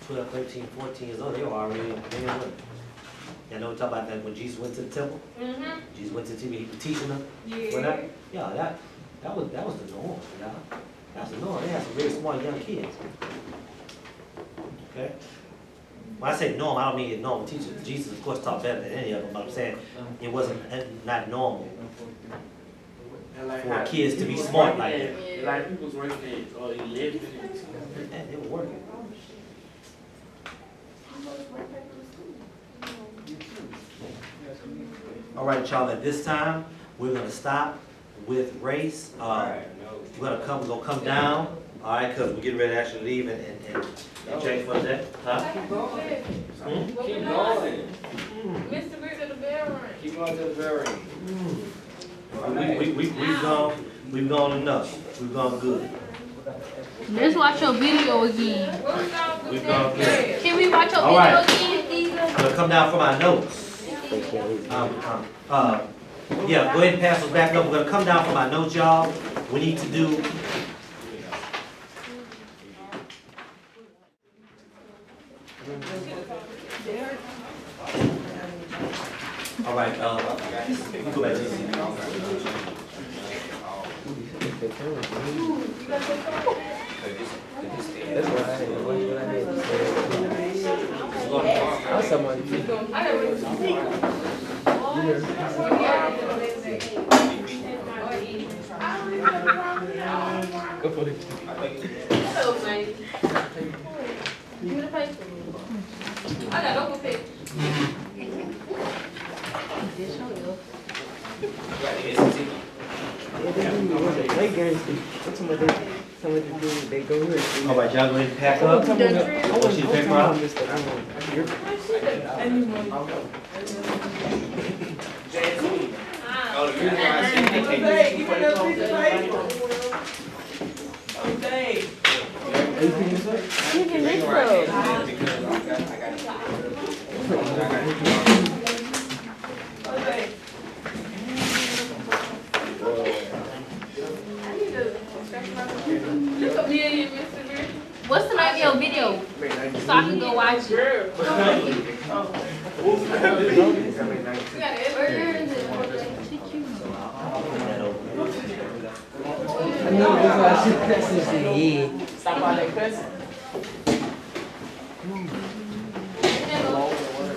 12, 13, 14 years old, they were already men and women. Y'all know what I'm talking about that when Jesus went to the temple? Mm-hmm. Jesus went to the temple, he was teaching them. Yeah. That was the norm, y'all. That's the norm. They had some very smart young kids. Okay? When I say norm, I don't mean it's normal teachers. Jesus, of course, taught better than any of them, but I'm saying it wasn't not normal And like for how kids to be people smart working like at- that. Like people was working at 11 and 10. And they were working. All right, y'all, at this time, we're gonna stop with race. We're gonna come down, all right, because we're getting ready to actually leave and change for that. Huh? Keep going. Mr. Green to the bell ring. Keep going to the very end. We've gone enough. We've gone good. Let's watch your video again. What we gonna do We've gone next? good. Can we watch your All right. video again? I'm gonna come down for my notes. Yeah, go ahead and pass those back up. We're gonna come down for my notes, y'all. We need to do. All right, we go back to the seat. That's what I had. What I had to say. I was talking about you. Go for it. Hello, mate. Give me the paper. I got no paper. Play games. What's some of they go here. All right, y'all go ahead and pack up. Want you to paper out? Oh, the reason why I said they can't Give me another piece of paper. Okay. The reason why I can't do this because I got Okay. Look at me and you, Mr. Beard. What's the name of your video? So I can go watch it. I know that's why I should cuss in the head. Stop all that cussing.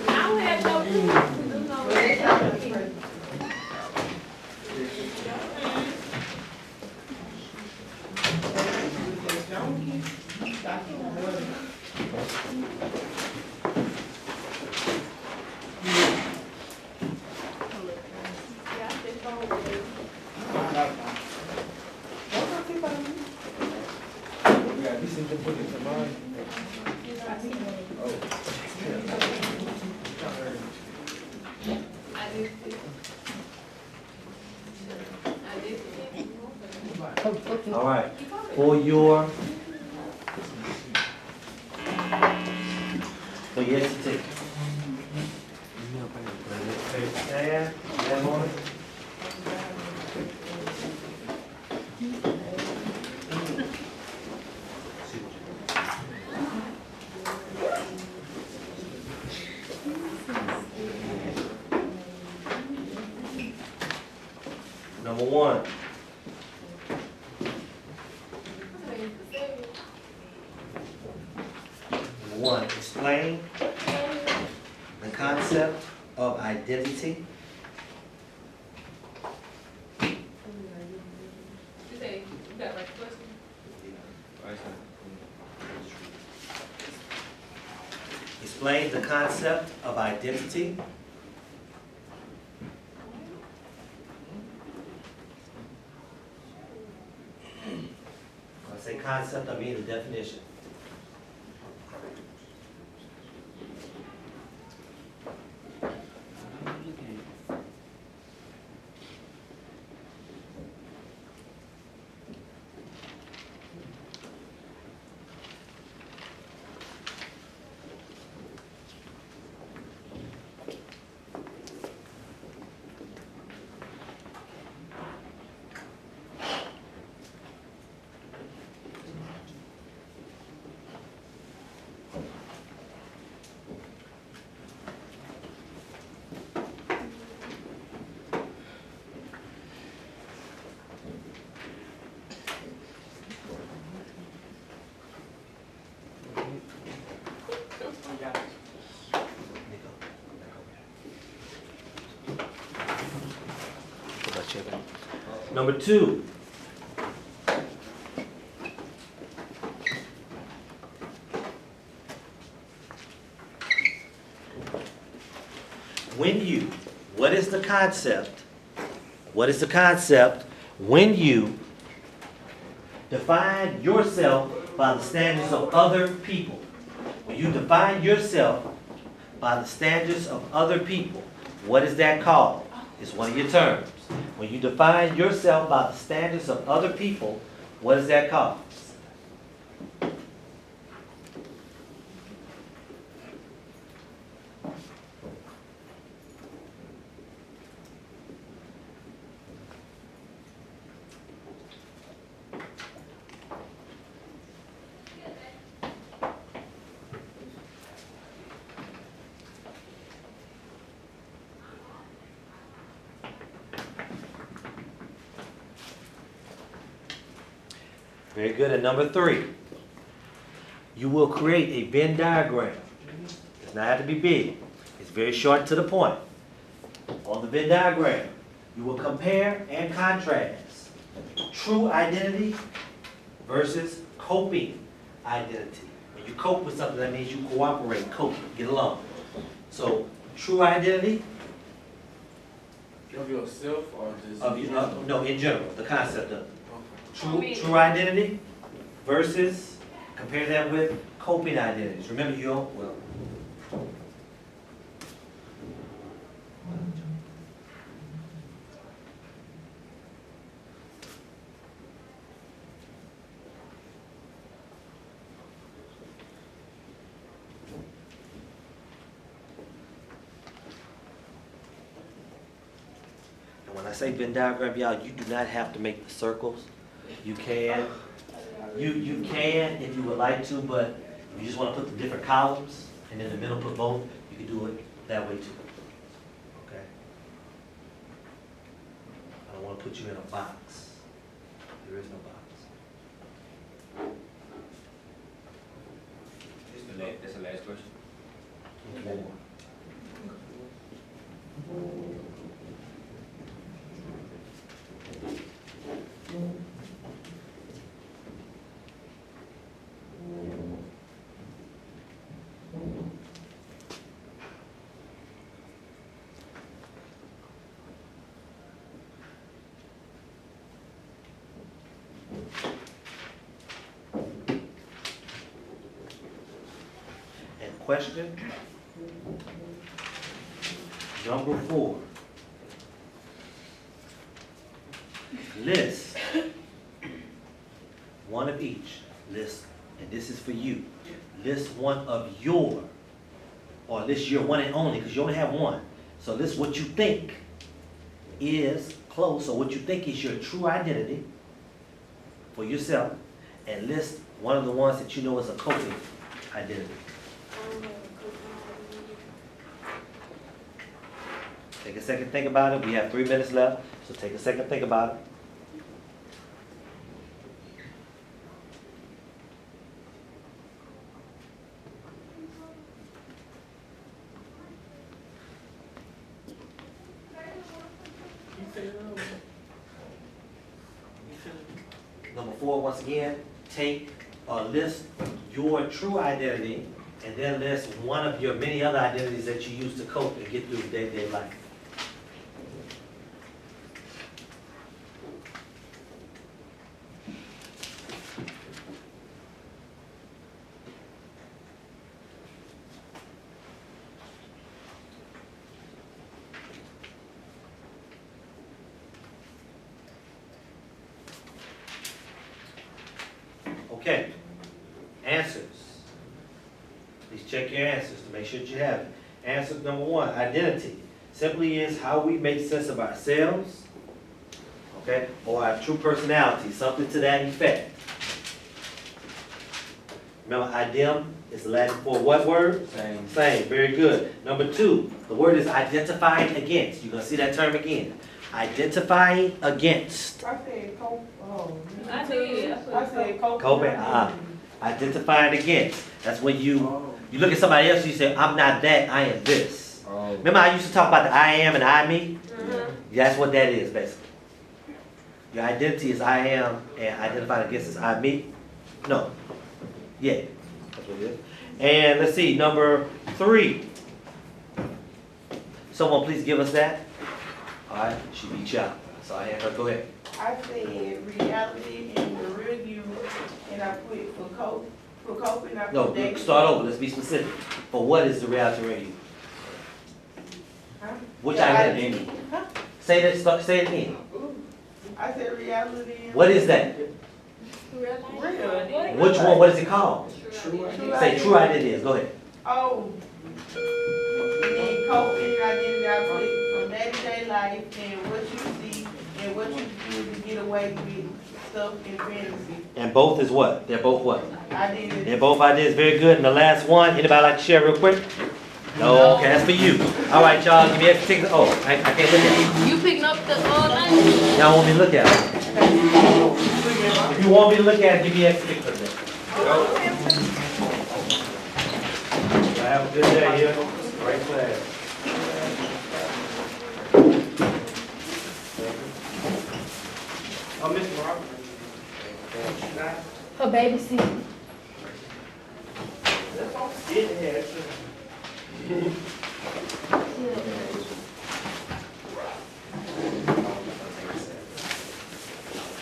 I don't have no All right, for your certificate. Stand, stand on it. Number one. Number one, explain the concept of identity. You say, you got like a question? Explain the concept of identity. When I say concept, I mean the definition. Number two. What is the concept? What is the concept when you define yourself by the standards of other people? When you define yourself by the standards of other people, what is that called? It's one of your terms. When you define yourself by the standards of other people, what is that called? Very good. And number 3, you will create a Venn diagram. It does not have to be big. It's very short to the point. On the Venn diagram, you will compare and contrast true identity versus coping identity. When you cope with something, that means you cooperate, cope, get along. So, true identity Of yourself or just? of you, no, in general, the concept of it. Okay. True identity versus compare that with coping identities. Remember, you don't, well. And when I say Venn diagram, y'all, you do not have to make the circles. You can. You can if you would like to, but if you just want to put the different columns and in the middle put both, you can do it that way too. Okay? I don't want to put you in a box. There is no box. That's the last question. One more. And question number 4. List one of each. List, and this is for you. List one of your, or list your one and only, because you only have one. So list what you think is close, or what you think is your true identity for yourself, and list one of the ones that you know is a coping identity. Take a second, think about it. We have 3 minutes left, so take a second, think about it. Number 4, once again, take or list your true identity and then list one of your many other identities that you use to cope and get through day-to-day life. Okay, answers. Please check your answers to make sure that you have it. Answer number 1, identity. Simply is how we make sense of ourselves, okay, or our true personality, something to that effect. Remember, idem is Latin for what word? Same. Same, very good. Number 2, the word is identifying against. You're going to see that term again. Identifying against. I said cope, oh. I did. I said cope. Coping, identifying against. That's when you look at somebody else and you say, I'm not that, I am this. Oh. Remember I used to talk about the I am and I me? That's what that is, basically. Your identity is I am, and identifying against is I me? No. Yeah, that's what it is. And let's see, number 3. Someone please give us that. All right, she beat you out. So I had her, go ahead. I said reality and the real you, and I put for coping, I put No, dating. start over, let's be specific. For what is the reality radio? Huh? Which Yeah, identity? Huh? Say that, say it again. I said reality and. What is that? Real. Which one, what is it called? True Say true identity is, go ahead. Oh. And then coping your identity, I put from day-to-day life and what you see and what you do to get away with stuff in fantasy. And both is what? They're both what? Identity. They're both ideas, very good. And the last one, anybody like to share real quick? No, okay, that's for you. All right, y'all, give me a particular, oh, I can't look at it. You picking up the language? Y'all want me to look at it? If you want me to look at it, give me extra picture of that. Have a good day, yeah. Great class. Oh, Mr. Robert. Her baby seat.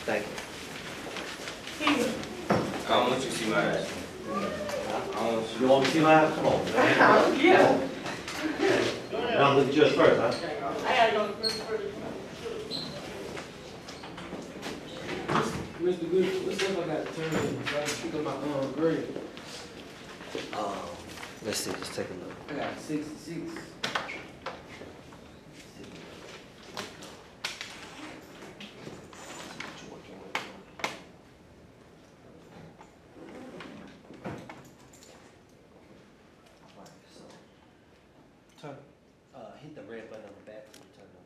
Thank you. I don't want you to see my ass. I don't want You want me to see my eyes? Come on. Yeah. I'll look at yours first, huh? I gotta go first. Mr. Good, what's up? I got to turn in, so I can pick up my grade. Let's see, just take a look. I got 66. Turn, hit the red button on the back, turn it on.